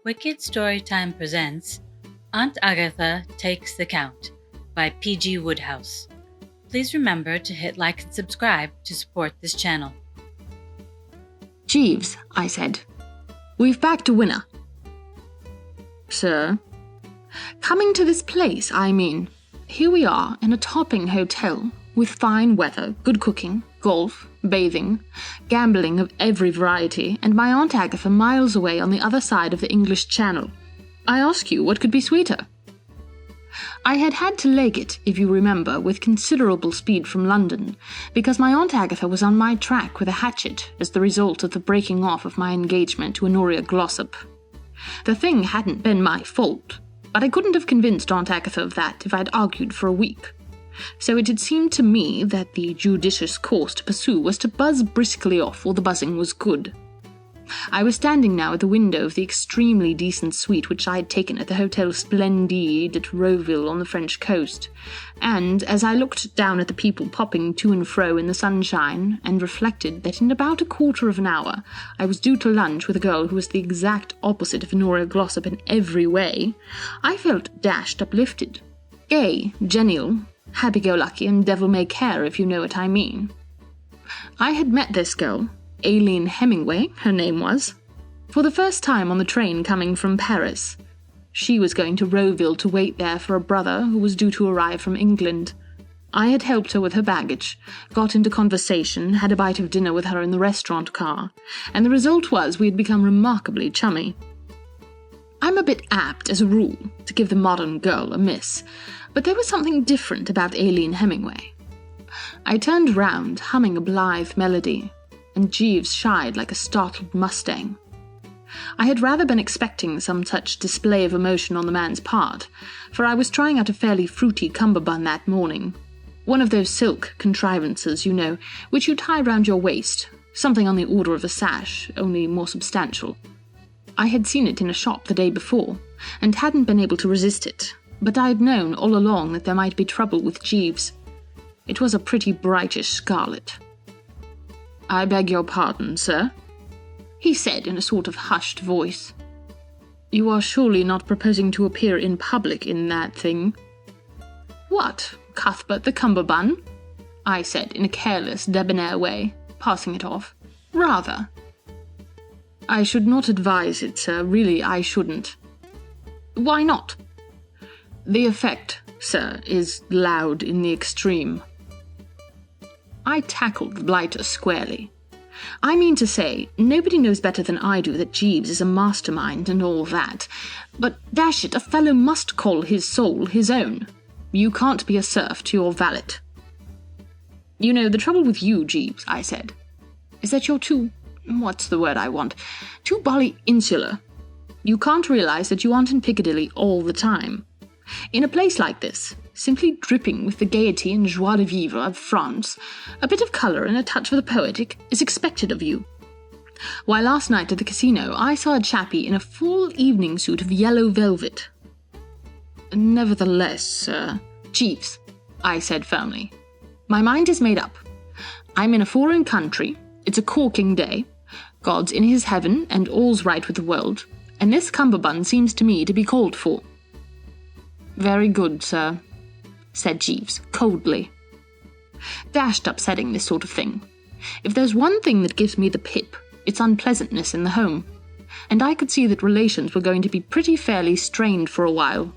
Wicked Storytime presents Aunt Agatha Takes the Count by P.G. Wodehouse. Please remember to hit like and subscribe to support this channel. Jeeves, I said. We've backed a winner. Sir? Coming to this place, I mean. Here we are in a topping hotel with fine weather, good cooking, golf, bathing, gambling of every variety, and my Aunt Agatha miles away on the other side of the English Channel. I ask you, what could be sweeter? I had to leg it, if you remember, with considerable speed from London, because my Aunt Agatha was on my track with a hatchet as the result of the breaking off of my engagement to Honoria Glossop. The thing hadn't been my fault, but I couldn't have convinced Aunt Agatha of that if I'd argued for a week. So it had seemed to me that the judicious course to pursue was to buzz briskly off while the buzzing was good. I was standing now at the window of the extremely decent suite which I had taken at the Hotel Splendide at Roville on the French coast, and as I looked down at the people popping to and fro in the sunshine, and reflected that in about a quarter of an hour I was due to lunch with a girl who was the exact opposite of Honoria Glossop in every way, I felt dashed uplifted, gay, genial, happy-go-lucky, and devil-may-care, if you know what I mean. I had met this girl, Aileen Hemingway, her name was, for the first time on the train coming from Paris. She was going to Roville to wait there for a brother who was due to arrive from England. I had helped her with her baggage, got into conversation, had a bite of dinner with her in the restaurant car, and the result was we had become remarkably chummy. I'm a bit apt, as a rule, to give the modern girl a miss, but there was something different about Aileen Hemingway. I turned round, humming a blithe melody, and Jeeves shied like a startled mustang. I had rather been expecting some such display of emotion on the man's part, for I was trying out a fairly fruity cummerbund that morning. One of those silk contrivances, you know, which you tie round your waist, something on the order of a sash, only more substantial. I had seen it in a shop the day before, and hadn't been able to resist it, but I had known all along that there might be trouble with Jeeves. It was a pretty brightish scarlet. "I beg your pardon, sir," he said in a sort of hushed voice. "You are surely not proposing to appear in public in that thing?" "What, Cuthbert the Cummerbund?" I said in a careless, debonair way, passing it off. "Rather." "I should not advise it, sir. Really, I shouldn't." "Why not?" "The effect, sir, is loud in the extreme." I tackled the blighter squarely. "I mean to say, nobody knows better than I do that Jeeves is a mastermind and all that, but dash it, a fellow must call his soul his own. You can't be a serf to your valet." "You know, the trouble with you, Jeeves," I said, "is that you're what's the word I want? Too bally insular. You can't realize that you aren't in Piccadilly all the time. In a place like this, simply dripping with the gaiety and joie de vivre of France, a bit of colour and a touch of the poetic is expected of you. Why, last night at the casino I saw a chappie in a full evening suit of yellow velvet." "Nevertheless, sir—" "Jeeves," I said firmly, "my mind is made up. I'm in a foreign country, it's a corking day, God's in his heaven and all's right with the world, and this cummerbund seems to me to be called for." "Very good, sir," said Jeeves, coldly. "Dashed upsetting, this sort of thing. If there's one thing that gives me the pip, it's unpleasantness in the home, and I could see that relations were going to be pretty fairly strained for a while.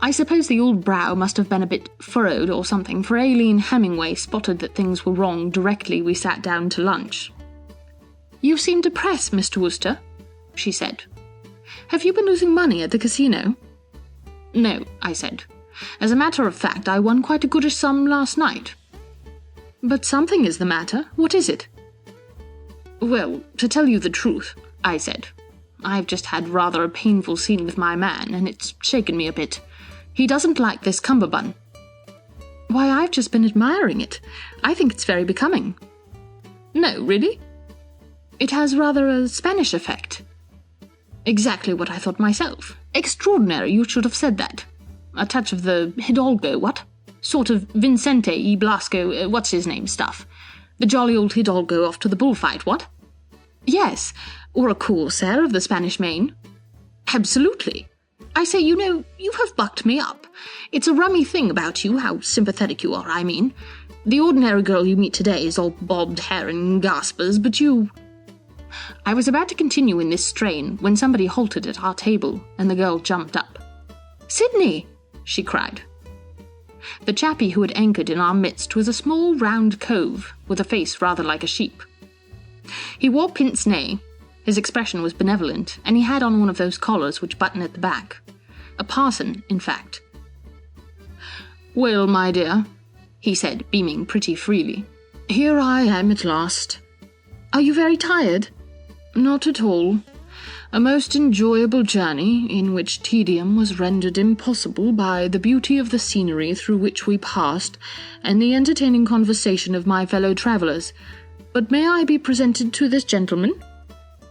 I suppose the old brow must have been a bit furrowed or something, for Aileen Hemingway spotted that things were wrong directly we sat down to lunch. "You seem depressed, Mr. Wooster," she said. "Have you been losing money at the casino?" "No," I said. "As a matter of fact, I won quite a goodish sum last night." "But something is the matter. What is it?" "Well, to tell you the truth," I said, "I've just had rather a painful scene with my man, and it's shaken me a bit. He doesn't like this cummerbund." "Why, I've just been admiring it. I think it's very becoming." "No, really?" "It has rather a Spanish effect." "Exactly what I thought myself. Extraordinary, you should have said that. A touch of the Hidalgo, what? Sort of Vincente y Blasco, what's-his-name stuff. The jolly old Hidalgo off to the bullfight, what?" "Yes, or a corsair of the Spanish Main." Absolutely. I say, you know, you have bucked me up. It's a rummy thing about you, how sympathetic you are, I mean. The ordinary girl you meet today is all bobbed hair and gaspers, but you... I was about to continue in this strain when somebody halted at our table, and the girl jumped up. "Sydney!" she cried. The chappie who had anchored in our midst was a small round cove, with a face rather like a sheep. He wore pince-nez. His expression was benevolent, and he had on one of those collars which button at the back. A parson, in fact. "Well, my dear," he said, beaming pretty freely, "here I am at last." "Are you very tired?" "Not at all. A most enjoyable journey, in which tedium was rendered impossible by the beauty of the scenery through which we passed, and the entertaining conversation of my fellow travellers. But may I be presented to this gentleman?"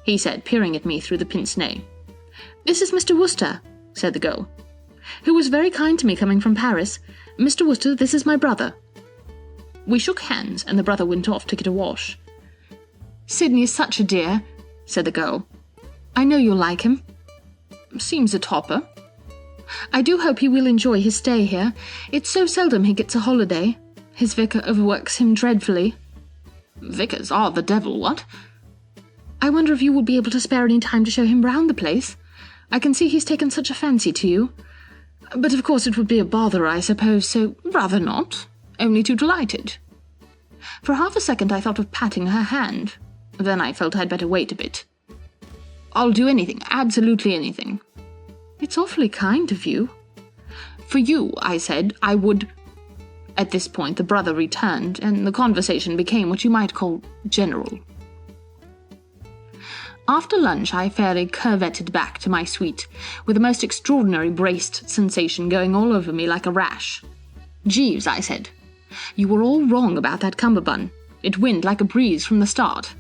he said, peering at me through the pince-nez. "This is Mr. Wooster," said the girl, "who was very kind to me coming from Paris. Mr. Wooster, this is my brother." We shook hands, and the brother went off to get a wash. "Sydney is such a dear," said the girl. "I know you'll like him." "Seems a topper." "I do hope he will enjoy his stay here. It's so seldom he gets a holiday. His vicar overworks him dreadfully." "Vicars are the devil, what?" "I wonder if you will be able to spare any time to show him round the place. I can see he's taken such a fancy to you. But of course it would be a bother, I suppose, so rather not. Only too delighted." For half a second I thought of patting her hand. Then I felt I'd better wait a bit. "I'll do anything, absolutely anything." "It's awfully kind of you." "For you," I said, "I would—" At this point the brother returned, and the conversation became what you might call general. After lunch I fairly curvetted back to my suite, with a most extraordinary braced sensation going all over me like a rash. "Jeeves," I said, "you were all wrong about that cummerbund. It went like a breeze from the start."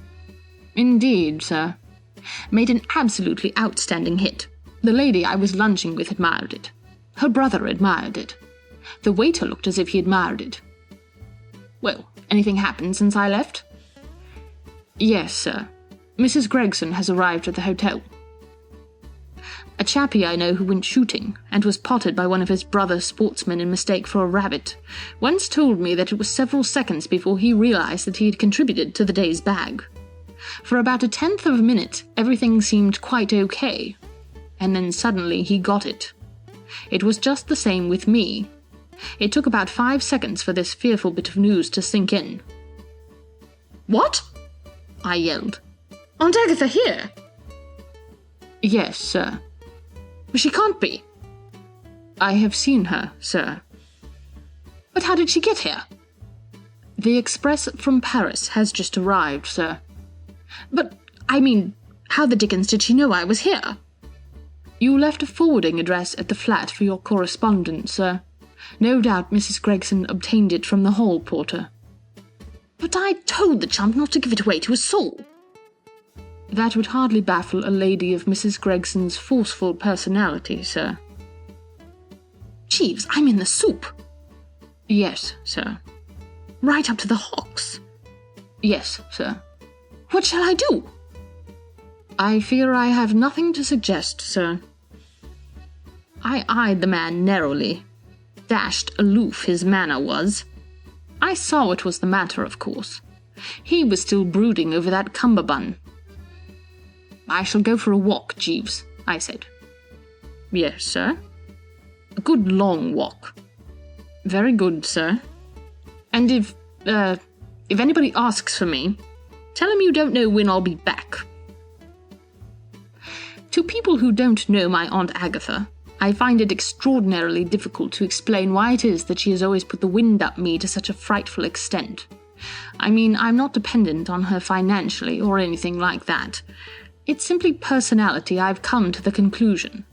"Indeed, sir." "Made an absolutely outstanding hit. The lady I was lunching with admired it. Her brother admired it. The waiter looked as if he admired it." "Well, anything happened since I left?" "Yes, sir. Mrs. Gregson has arrived at the hotel." A chappie I know who went shooting, and was potted by one of his brother sportsmen in mistake for a rabbit, once told me that it was several seconds before he realized that he had contributed to the day's bag. For about 1/10 of a minute, everything seemed quite okay, and then suddenly he got it. It was just the same with me. It took about 5 seconds for this fearful bit of news to sink in. "What?" I yelled. "Aunt Agatha here?" "Yes, sir." "But she can't be." "I have seen her, sir." "But how did she get here?" "The express from Paris has just arrived, sir." "But, I mean, how the dickens did she know I was here?" "You left a forwarding address at the flat for your correspondence, sir. No doubt Mrs. Gregson obtained it from the hall porter." "But I told the chump not to give it away to a soul." "That would hardly baffle a lady of Mrs. Gregson's forceful personality, sir." "Jeeves, I'm in the soup." "Yes, sir." "Right up to the hocks." "Yes, sir." "What shall I do?" "I fear I have nothing to suggest, sir." I eyed the man narrowly. Dashed aloof his manner was. I saw what was the matter, of course. He was still brooding over that cummerbund. "I shall go for a walk, Jeeves," I said. "Yes, sir." "A good long walk." "Very good, sir." "And if anybody asks for me, tell him you don't know when I'll be back." To people who don't know my Aunt Agatha, I find it extraordinarily difficult to explain why it is that she has always put the wind up me to such a frightful extent. I mean, I'm not dependent on her financially or anything like that. It's simply personality, I've come to the conclusion.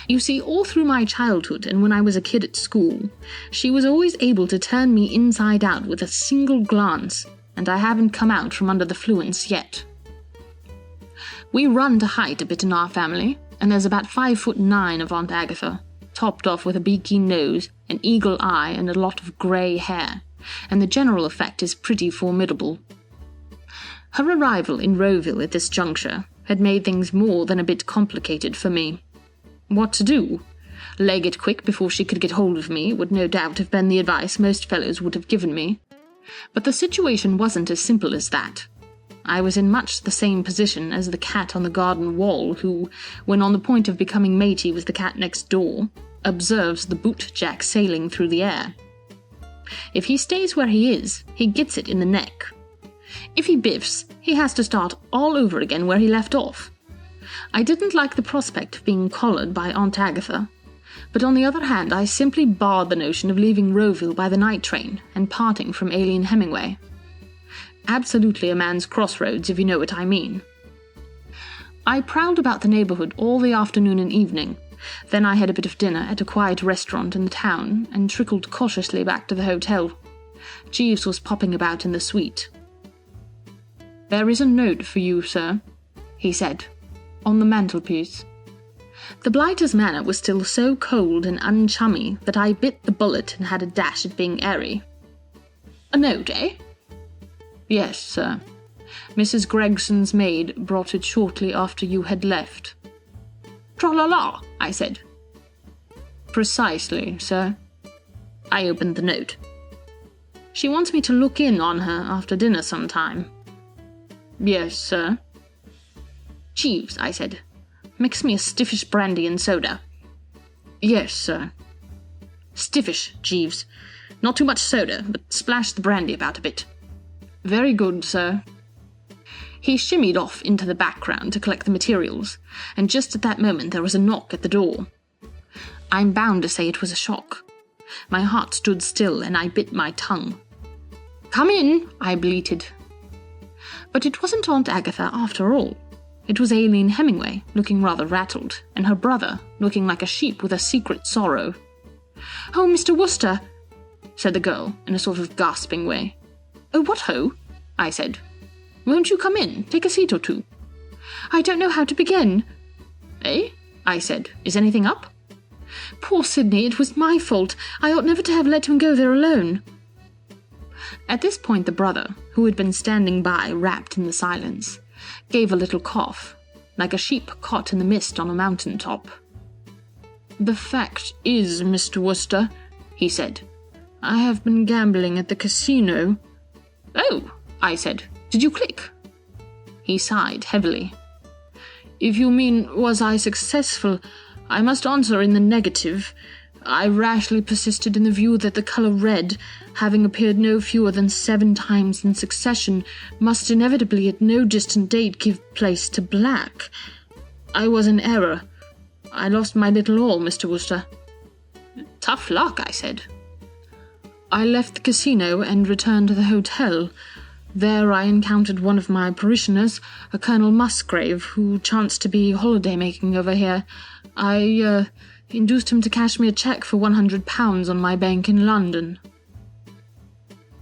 You see, all through my childhood and when I was a kid at school, she was always able to turn me inside out with a single glance, and I haven't come out from under the fluence yet. We run to height a bit in our family, and there's about 5'9" of Aunt Agatha, topped off with a beaky nose, an eagle eye, and a lot of grey hair, and the general effect is pretty formidable. Her arrival in Rowville at this juncture had made things more than a bit complicated for me. What to do? Leg it quick before she could get hold of me would no doubt have been the advice most fellows would have given me. But the situation wasn't as simple as that. I was in much the same position as the cat on the garden wall who, when on the point of becoming matey with the cat next door, observes the boot-jack sailing through the air. If he stays where he is, he gets it in the neck. If he biffs, he has to start all over again where he left off. I didn't like the prospect of being collared by Aunt Agatha, but on the other hand I simply barred the notion of leaving Rowville by the night train and parting from Aileen Hemingway. Absolutely a man's crossroads, if you know what I mean. I prowled about the neighbourhood all the afternoon and evening. Then I had a bit of dinner at a quiet restaurant in the town and trickled cautiously back to the hotel. Jeeves was popping about in the suite. "There is a note for you, sir," he said, "on the mantelpiece." The blighter's manner was still so cold and unchummy that I bit the bullet and had a dash at being airy. "A note, eh?" "Yes, sir. Mrs. Gregson's maid brought it shortly after you had left." "Tra-la-la," I said. "Precisely, sir." I opened the note. "She wants me to look in on her after dinner sometime." "Yes, sir." "Jeeves," I said, "mix me a stiffish brandy and soda." "Yes, sir." "Stiffish, Jeeves. Not too much soda, but splash the brandy about a bit." "Very good, sir." He shimmied off into the background to collect the materials, and just at that moment there was a knock at the door. I'm bound to say it was a shock. My heart stood still and I bit my tongue. "Come in," I bleated. But it wasn't Aunt Agatha after all. It was Aileen Hemingway, looking rather rattled, and her brother, looking like a sheep with a secret sorrow. "Oh, Mr. Wooster," said the girl, in a sort of gasping way. "Oh, what ho?" I said. "Won't you come in? Take a seat or two." "I don't know how to begin." "Eh?" I said. "Is anything up?" "Poor Sidney, it was my fault. I ought never to have let him go there alone." At this point the brother, who had been standing by wrapped in the silence, gave a little cough, like a sheep caught in the mist on a mountain top. "The fact is, Mr. Wooster," he said, "I have been gambling at the casino." "Oh," I said, "did you click?" He sighed heavily. "If you mean, was I successful, I must answer in the negative. I rashly persisted in the view that the colour red, having appeared no fewer than 7 times in succession, must inevitably at no distant date give place to black. I was in error. I lost my little all, Mr. Wooster." "Tough luck," I said. "I left the casino and returned to the hotel. There I encountered one of my parishioners, a Colonel Musgrave, who chanced to be holiday-making over here. I induced him to cash me a cheque for £100 on my bank in London."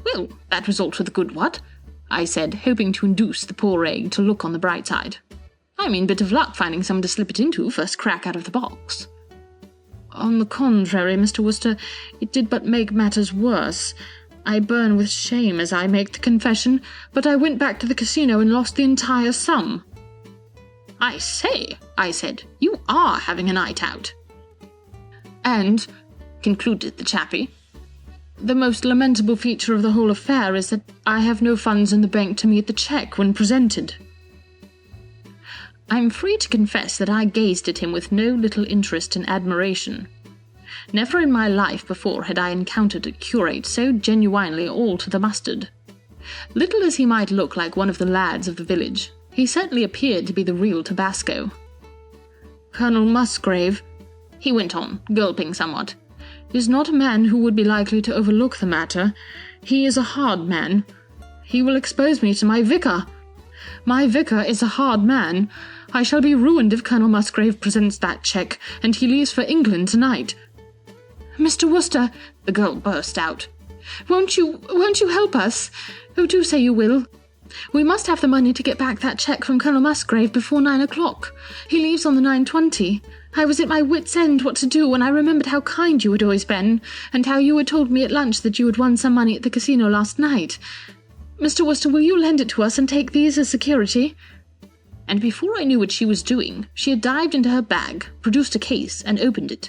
"Well, that was all to the good, what?" I said, hoping to induce the poor egg to look on the bright side. "I mean, bit of luck finding someone to slip it into first crack out of the box." "On the contrary, Mr. Wooster, it did but make matters worse. I burn with shame as I make the confession, but I went back to the casino and lost the entire sum." "I say," I said, "you are having a night out." "And," concluded the chappie, "the most lamentable feature of the whole affair is that I have no funds in the bank to meet the cheque when presented." I'm free to confess that I gazed at him with no little interest and admiration. Never in my life before had I encountered a curate so genuinely all to the mustard. Little as he might look like one of the lads of the village, he certainly appeared to be the real Tabasco. "Colonel Musgrave," he went on, gulping somewhat, "is not a man who would be likely to overlook the matter. He is a hard man. He will expose me to my vicar. My vicar is a hard man. I shall be ruined if Colonel Musgrave presents that cheque, and he leaves for England tonight." "Mr. Wooster," the girl burst out, won't you help us? Oh, do say you will. We must have the money to get back that cheque from Colonel Musgrave before 9 o'clock. He leaves on the 9:20. I was at my wit's end what to do when I remembered how kind you had always been, and how you had told me at lunch that you had won some money at the casino last night. Mr. Wooster, will you lend it to us and take these as security?" and before I knew what she was doing, she had dived into her bag, produced a case, and opened it.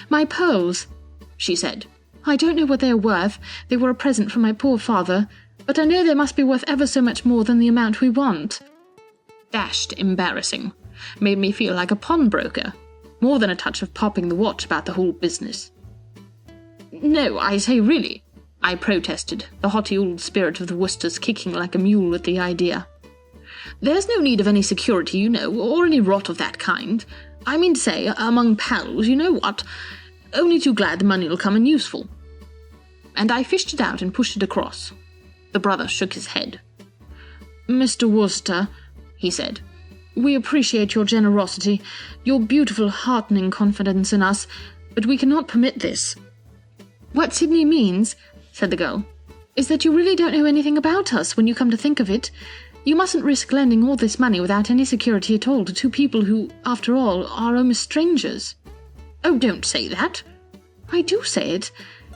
"My pearls," she said. "I don't know what they are worth. They were a present from my poor father, but I know they must be worth ever so much more than the amount we want." Dashed embarrassing. Made me feel like a pawnbroker. More than a touch of popping the watch about the whole business. "No, I say really," I protested, the haughty old spirit of the Worcesters kicking like a mule at the idea. "There's no need of any security, you know, or any rot of that kind. I mean to say, among pals, you know what? Only too glad the money'll come in useful." And I fished it out and pushed it across. The brother shook his head. "Mr. Worcester," he said, "we appreciate your generosity, your beautiful, heartening confidence in us, but we cannot permit this." "What Sydney means," said the girl, "is that you really don't know anything about us when you come to think of it. You mustn't risk lending all this money without any security at all to two people who, after all, are almost strangers." "Oh, don't say that." "I do say it.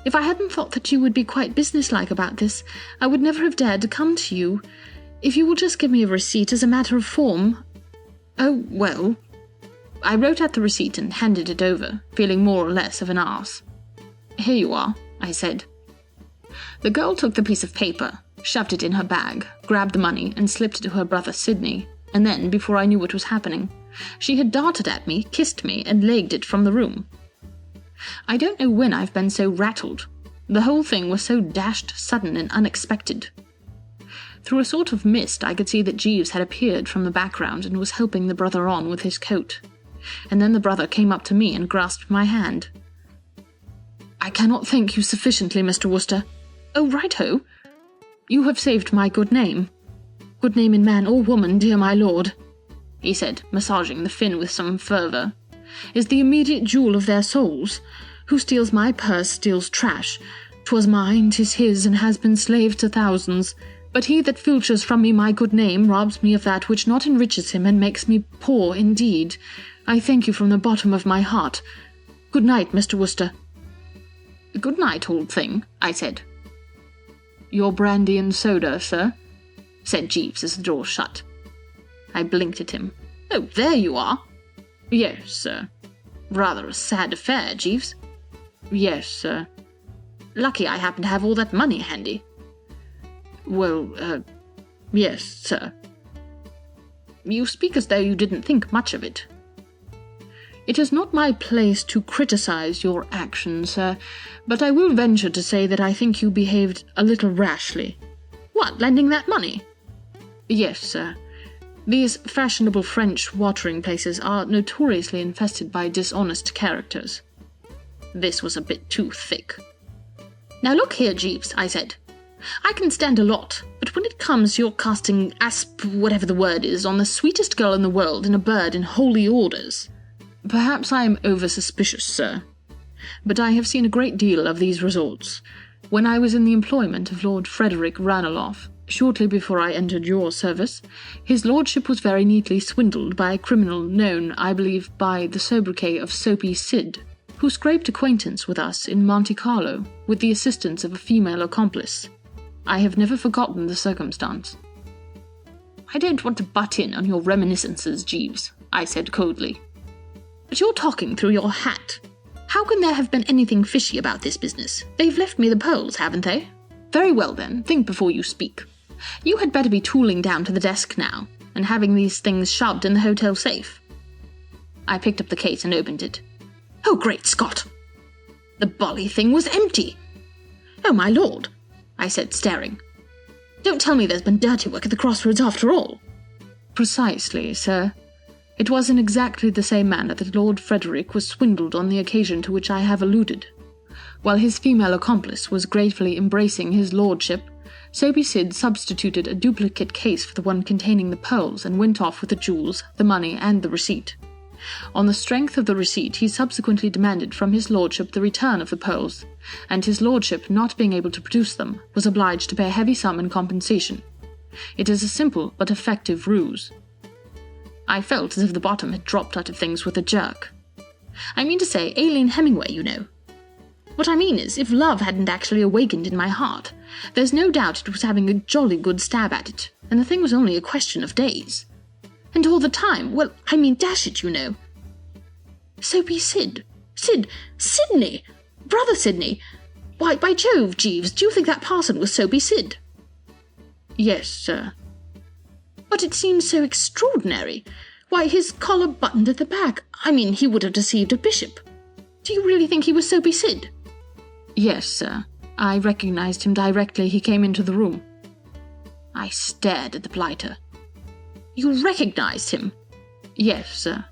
If I hadn't thought that you would be quite businesslike about this, I would never have dared to come to you. If you will just give me a receipt as a matter of form—" "Oh, well." I wrote out the receipt and handed it over, feeling more or less of an arse. "Here you are," I said. The girl took the piece of paper, shoved it in her bag, grabbed the money, and slipped it to her brother Sydney, and then, before I knew what was happening, she had darted at me, kissed me, and legged it from the room. I don't know when I've been so rattled. The whole thing was so dashed sudden and unexpected. Through a sort of mist I could see that Jeeves had appeared from the background and was helping the brother on with his coat. And then the brother came up to me and grasped my hand. "I cannot thank you sufficiently, Mr. Worcester." "Oh, right-ho. You have saved my good name. Good name in man or woman, dear my lord," he said, massaging the fin with some fervour, "is the immediate jewel of their souls. Who steals my purse steals trash. 'Twas mine, 'tis his, and has been slave to thousands. But he that filches from me my good name robs me of that which not enriches him and makes me poor indeed. I thank you from the bottom of my heart. Good night, Mr. Worcester." "Good night, old thing," I said. "Your brandy and soda, sir?" said Jeeves as the door shut. I blinked at him. "Oh, there you are." "Yes, sir." "Rather a sad affair, Jeeves." "Yes, sir." "Lucky I happen to have all that money handy." "Well, yes, sir." "You speak as though you didn't think much of it." "It is not my place to criticize your actions, sir, but I will venture to say that I think you behaved a little rashly." "What, lending that money?" "Yes, sir. These fashionable French watering places are notoriously infested by dishonest characters." This was a bit too thick. "Now look here, Jeeves," I said. "I can stand a lot, but when it comes to your casting whatever the word is, on the sweetest girl in the world and a bird in holy orders—" "Perhaps I am over-suspicious, sir, but I have seen a great deal of these resorts. When I was in the employment of Lord Frederick Ranelagh, shortly before I entered your service, his lordship was very neatly swindled by a criminal known, I believe, by the sobriquet of Soapy Sid, who scraped acquaintance with us in Monte Carlo with the assistance of a female accomplice. I have never forgotten the circumstance." "I don't want to butt in on your reminiscences, Jeeves," I said coldly. "But you're talking through your hat. How can there have been anything fishy about this business? They've left me the pearls, haven't they? Very well then, think before you speak. You had better be tooling down to the desk now, and having these things shoved in the hotel safe." I picked up the case and opened it. Oh, great Scott! The bally thing was empty! "Oh, my lord," I said, staring. "Don't tell me there's been dirty work at the crossroads after all." "Precisely, sir. It was in exactly the same manner that Lord Frederick was swindled on the occasion to which I have alluded. While his female accomplice was gratefully embracing his lordship, Soapy Sid substituted a duplicate case for the one containing the pearls and went off with the jewels, the money, and the receipt. On the strength of the receipt, he subsequently demanded from his lordship the return of the pearls, and his lordship, not being able to produce them, was obliged to pay a heavy sum in compensation. It is a simple but effective ruse." I felt as if the bottom had dropped out of things with a jerk. "I mean to say, Aileen Hemingway, you know. What I mean is, if love hadn't actually awakened in my heart, there's no doubt it was having a jolly good stab at it, and the thing was only a question of days. And all the time, well, I mean, dash it, you know. Soapy Sid. Sidney! Brother Sidney! Why, by Jove, Jeeves, do you think that parson was Soapy Sid? Yes, sir. But it seems so extraordinary. Why, his collar buttoned at the back. I mean, he would have deceived a bishop. Do you really think he was Soapy Sid? Yes, sir. I recognized him directly he came into the room. I stared at the blighter. You recognized him? Yes, sir.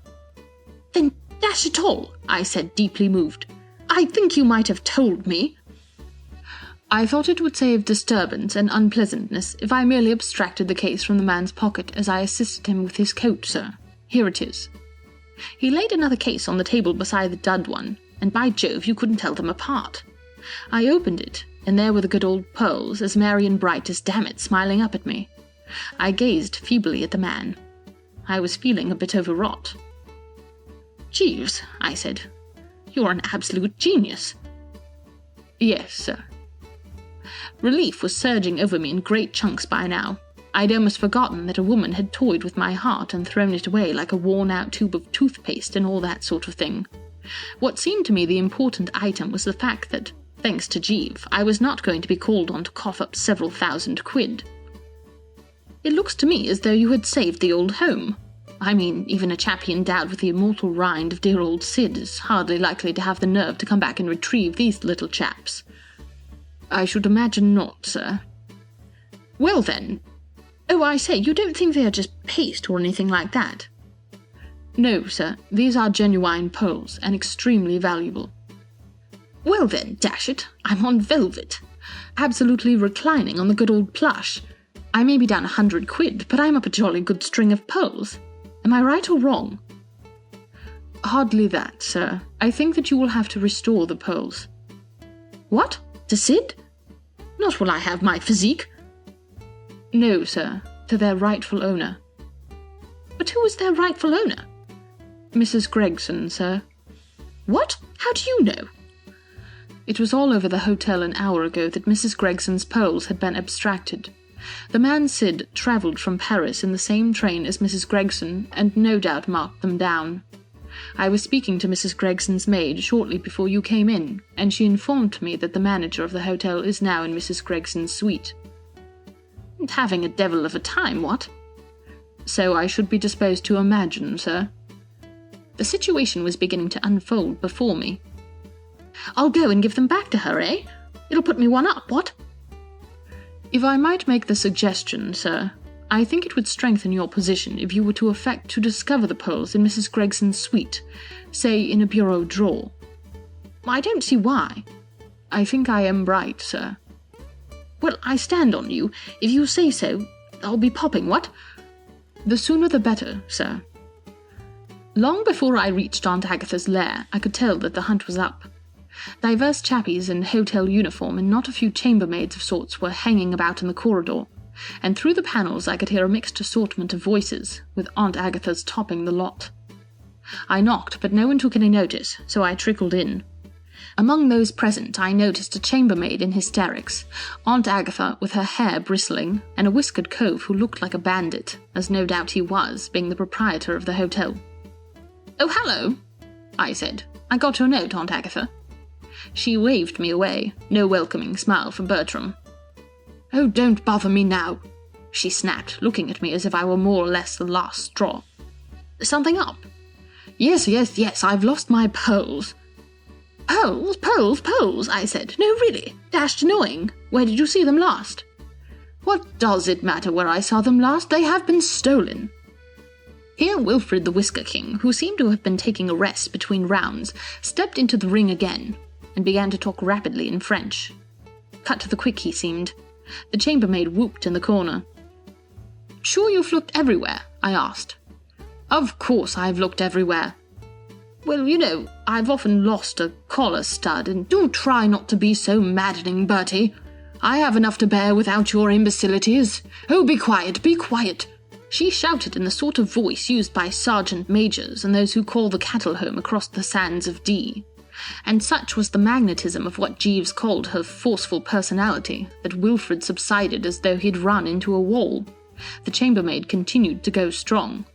Then dash it all, I said, deeply moved. I think you might have told me. I thought it would save disturbance and unpleasantness if I merely abstracted the case from the man's pocket as I assisted him with his coat, sir. Here it is. He laid another case on the table beside the dud one, and by Jove, you couldn't tell them apart. I opened it, and there were the good old pearls, as merry and bright as Dammit, smiling up at me. I gazed feebly at the man. I was feeling a bit overwrought. Jeeves, I said, you're an absolute genius. Yes, sir. Relief was surging over me in great chunks by now. I'd almost forgotten that a woman had toyed with my heart and thrown it away like a worn-out tube of toothpaste and all that sort of thing. What seemed to me the important item was the fact that, thanks to Jeeves, I was not going to be called on to cough up several £1,000. It looks to me as though you had saved the old home. I mean, even a chappie endowed with the immortal rind of dear old Sid is hardly likely to have the nerve to come back and retrieve these little chaps. I should imagine not, sir. Well then... Oh, I say, you don't think they are just paste or anything like that? No, sir. These are genuine pearls, and extremely valuable. Well then, dash it, I'm on velvet. Absolutely reclining on the good old plush. I may be down £100, but I'm up a jolly good string of pearls. Am I right or wrong? Hardly that, sir. I think that you will have to restore the pearls. What? To Sid? Not while I have my physique. No, sir. To their rightful owner. But who is their rightful owner? Mrs. Gregson, sir. What? How do you know? It was all over the hotel an hour ago that Mrs. Gregson's pearls had been abstracted. The man Sid travelled from Paris in the same train as Mrs. Gregson, and no doubt marked them down. I was speaking to Mrs. Gregson's maid shortly before you came in, and she informed me that the manager of the hotel is now in Mrs. Gregson's suite. And having a devil of a time, what? So I should be disposed to imagine, sir. The situation was beginning to unfold before me. I'll go and give them back to her, eh? It'll put me one up, what? If I might make the suggestion, sir, I think it would strengthen your position if you were to effect to discover the pearls in Mrs. Gregson's suite, say in a bureau drawer. I don't see why. I think I am right, sir. Well, I stand on you. If you say so, I'll be popping, what? The sooner the better, sir. Long before I reached Aunt Agatha's lair, I could tell that the hunt was up. Divers chappies in hotel uniform and not a few chambermaids of sorts were hanging about in the corridor, and through the panels I could hear a mixed assortment of voices, with Aunt Agatha's topping the lot. I knocked, but no one took any notice, so I trickled in. Among those present I noticed a chambermaid in hysterics, Aunt Agatha with her hair bristling, and a whiskered cove who looked like a bandit, as no doubt he was, being the proprietor of the hotel. "Oh, hello," I said. "I got your note, Aunt Agatha." She waved me away, no welcoming smile for Bertram. "Oh, don't bother me now," she snapped, looking at me as if I were more or less the last straw. "Something up?" Yes, I've lost my pearls." Pearls, I said. "No, really, dashed annoying. Where did you see them last?" "What does it matter where I saw them last? They have been stolen." Here Wilfred the Whisker King, who seemed to have been taking a rest between rounds, stepped into the ring again, and began to talk rapidly in French. Cut to the quick he seemed. The chambermaid whooped in the corner. "Sure you've looked everywhere?" I asked. "Of course I've looked everywhere." "Well, you know, I've often lost a collar stud, and do try not to be so maddening, Bertie. I have enough to bear without your imbecilities. Oh, be quiet, be quiet!" She shouted in the sort of voice used by sergeant majors and those who call the cattle home across the sands of Dee. And such was the magnetism of what Jeeves called her forceful personality that Wilfred subsided as though he'd run into a wall. The chambermaid continued to go strong.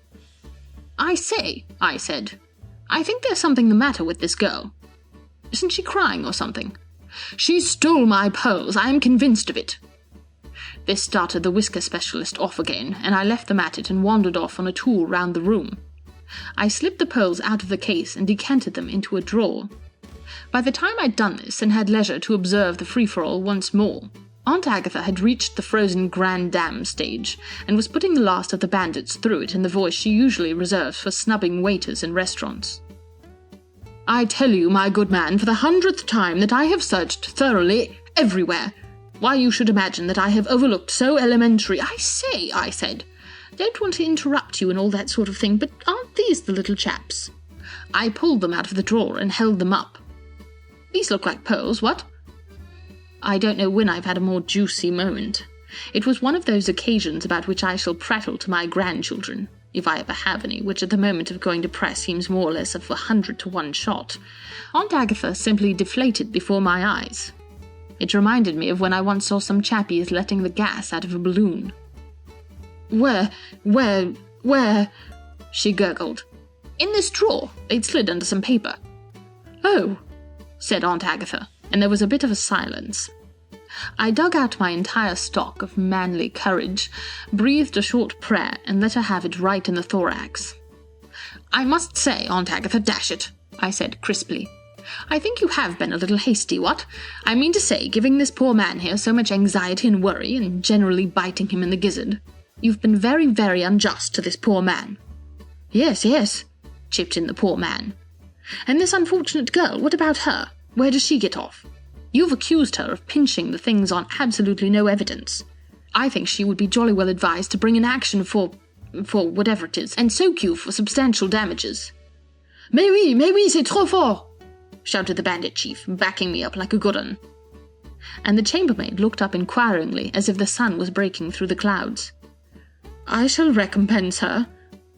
"I say," I said, "I think there's something the matter with this girl. Isn't she crying or something?" "She stole my pearls, I am convinced of it." This started the whisker specialist off again, and I left them at it and wandered off on a tour round the room. I slipped the pearls out of the case and decanted them into a drawer. By the time I'd done this and had leisure to observe the free-for-all once more, Aunt Agatha had reached the frozen Grand Dame stage and was putting the last of the bandits through it in the voice she usually reserves for snubbing waiters in restaurants. "I tell you, my good man, for the 100th time that I have searched thoroughly everywhere. Why you should imagine that I have overlooked so elementary—" "I say," I said, "don't want to interrupt you and all that sort of thing, but aren't these the little chaps?" I pulled them out of the drawer and held them up. "These look like pearls, what?" I don't know when I've had a more juicy moment. It was one of those occasions about which I shall prattle to my grandchildren, if I ever have any, which at the moment of going to press seems more or less of 100 to 1 shot. Aunt Agatha simply deflated before my eyes. It reminded me of when I once saw some chappies letting the gas out of a balloon. Where, she gurgled. "In this drawer. They'd slid under some paper." "Oh," said Aunt Agatha, and there was a bit of a silence. I dug out my entire stock of manly courage, breathed a short prayer, and let her have it right in the thorax. "I must say, Aunt Agatha, dash it," I said crisply, "I think you have been a little hasty, what? I mean to say, giving this poor man here so much anxiety and worry, and generally biting him in the gizzard. You've been very, very unjust to this poor man." "Yes, yes," chipped in the poor man. "And this unfortunate girl, what about her? Where does she get off? You've accused her of pinching the things on absolutely no evidence. I think she would be jolly well advised to bring an action for whatever it is, and soak you for substantial damages." Mais oui, c'est trop fort!" shouted the bandit chief, backing me up like a good un. And the chambermaid looked up inquiringly, as if the sun was breaking through the clouds. "I shall recompense her,"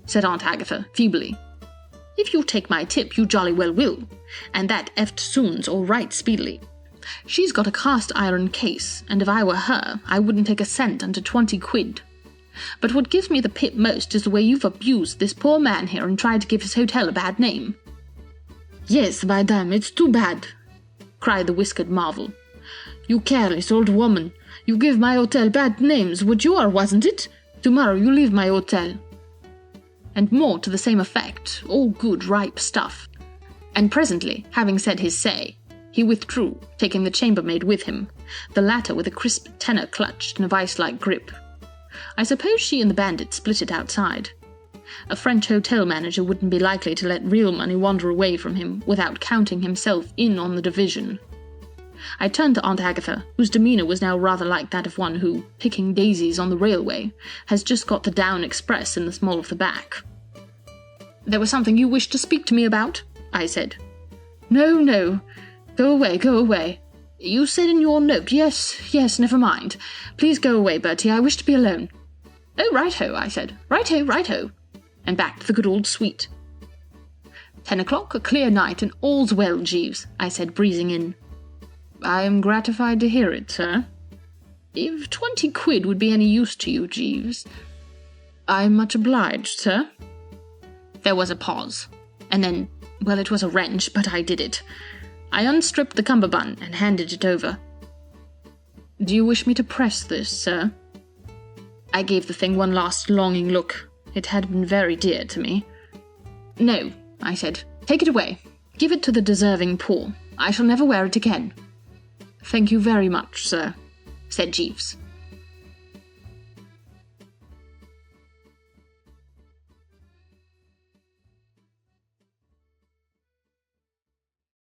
said Aunt Agatha, feebly. "If you take my tip, you jolly well will, and that eftsoons or right speedily. She's got a cast-iron case, and if I were her, I wouldn't take a cent under 20 quid. But what gives me the pip most is the way you've abused this poor man here and tried to give his hotel a bad name." "Yes, madame, it's too bad," cried the whiskered marvel. "You careless old woman, you give my hotel bad names, what you are, wasn't it? Tomorrow you leave my hotel." And more to the same effect, all good ripe stuff. And presently, having said his say, he withdrew, taking the chambermaid with him, the latter with a crisp tenor clutched in a vice-like grip. I suppose she and the bandit split it outside. A French hotel manager wouldn't be likely to let real money wander away from him without counting himself in on the division. I turned to Aunt Agatha, whose demeanour was now rather like that of one who, picking daisies on the railway, has just got the down express in the small of the back. "There was something you wished to speak to me about?" I said. No. Go away. You said in your note, yes, never mind. Please go away, Bertie, I wish to be alone." "Oh, right-ho," I said. Righto. And back to the good old suite. 10 o'clock, a clear night, and all's well, Jeeves," I said, breezing in. "I am gratified to hear it, sir. If 20 quid would be any use to you, Jeeves—" "I'm much obliged, sir." There was a pause, and then, well, it was a wrench, but I did it. I unstripped the cummerbund and handed it over. "Do you wish me to press this, sir?" I gave the thing one last longing look. It had been very dear to me. "No," I said. "Take it away. Give it to the deserving poor. I shall never wear it again." "Thank you very much, sir," said Jeeves.